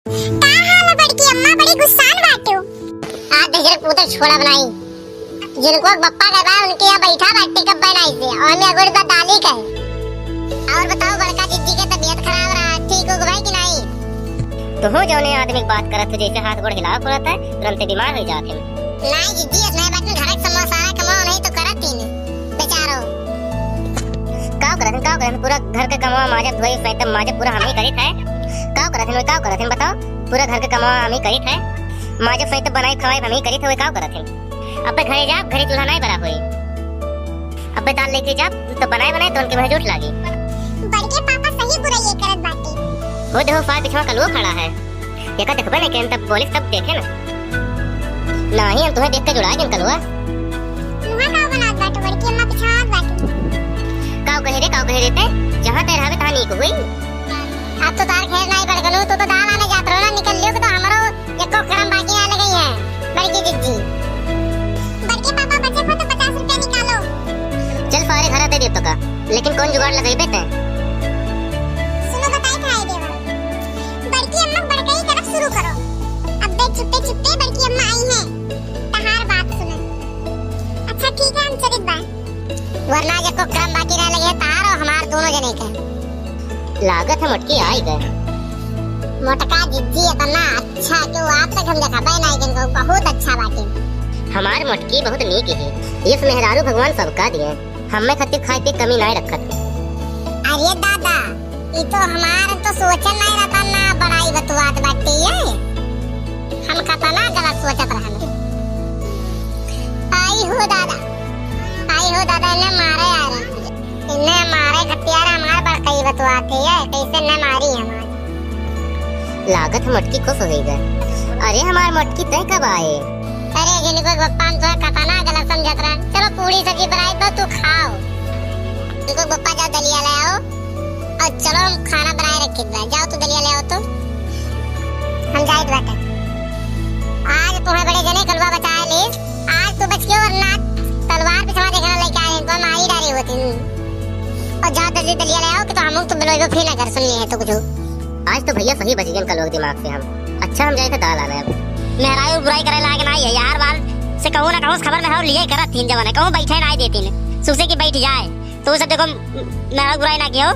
का हाल है बड़की अम्मा, बड़ी गुस्सान बाटू। आज देख पुत्र छोड़ा बनाई जिनको बप्पा का बा उनके यहाँ बैठा बाटे कब बनाई से और मैं अगुड़ का डाली का और बताओ बड़का जिज्जी के तबीयत खराब रहा, ठीक हो गई कि नहीं? तो हो जौने आदमी बात करत थे जैसे हाथ गोड़ हिलाव पड़ता है तुरंत बीमार हो जाते हैं। नहीं जिज्जी इसने बात में घरक समोसा कमाओ नहीं तो करत ही बेचारो का करत पूरा घर का कमावा माजे धोई फैतम माजे पूरा हम ही करित है। का करत है बताओ, पूरा घर का कमावा हम ही करित है, माजे फैतम बनाई खवाई हम ही करित है। का करत है अबे घरे जा, घरे चूल्हा नहीं बना होई, अबे दाल लेके जा तो बनाए तो उनके मुंह झूठ लागी। बड़के पापा सही बुरा ये करत बाटे। वो देखो फाय पिछवा कलुआ खड़ा है, ये का देखबे नहीं केन तब पुलिस तब देखे ना नहीं हम तुम्हें देख के जुड़ा के कलुआ मुहा का बनात बाटे बड़की अम्मा पिछात बाटे। काव कहे देते जहां तय रहबे तहां नीक होई। अब तो तार खेल नहीं पड़ गलो तो दाल आने जात रहो ना निकल लियो तो हमरो एको करम बाकी ना लगई है बड़की जिज्जी। बड़के पापा बचे को तो 50 रुपए निकालो। चल सारे घर दे देतो का, लेकिन कौन जुगाड़ लगाई ते? सुनो बताई था देवा। बड़की अम्मा बड़कई तरफ शुरू करो। अबे चुप्पे बड़की अम्मा आई हैं। तहार बात सुन। अच्छा ठीक है हम चलित बा। वरना जको करम बाकी रह लगे तार और हमार दोनों जने के लागत है मटकी आई गए। मोटका जिज्जी इतना अच्छा कि वो आप तक हम देखा नहीं जिनको बहुत अच्छा बाटे। हमार मटकी बहुत नीक है, ये मेहरारू भगवान सबका दिए, हमें खातिर खाए पे कमी नहीं रखत। अरे दादा ये तो हमार तो सोचल नहीं रहता ना बड़ाई बतुआत बाटे ये हम कतना गलत सोचत रहन। आई हो दादा इन्हें मारे यार, इन्हें मारे खतियार हमार बड़कई बतुआते है कैसे न मारी हमार। लागत मटकी खुश हो गई। अरे हमार मटकी तय कब आए? अरे जिनको बप्पा हम तो कतना गलत समझत रहा। चलो पूरी सब्जी बनाई दो तू खाओ, जिनको बप्पा जाओ दलिया ले आओ और चलो हम खाना बनाए रखे जाओ तो दलिया ले आओ तो हम जाए बाटे। आज तुम्हें बड़े जने कलवा बचाए ले, आज तो बच के और ना तलवार पे सवा देखना लेके आए तो मारी डाली होती। और जाओ जल्दी दलिया ले आओ कि तो हम तो बिलोई फिर ना कर सुन लिए तो कुछ। आज तो भैया सही बच गए लोग दिमाग से हम। अच्छा हम जाए थे दाल आने। अब मेहरारू बुराई करे लागे नहीं है यार, बाल से कहूं ना कहूं खबर में हो लिए करत तीन जवाने कहूं बैठे नहीं देती ने सुसे की बैठ जाए तो सब देखो मेहरारू बुराई ना कियो।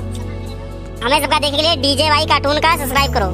हमें सबका देखने के लिए डीजे वाई कार्टून का सब्सक्राइब करो।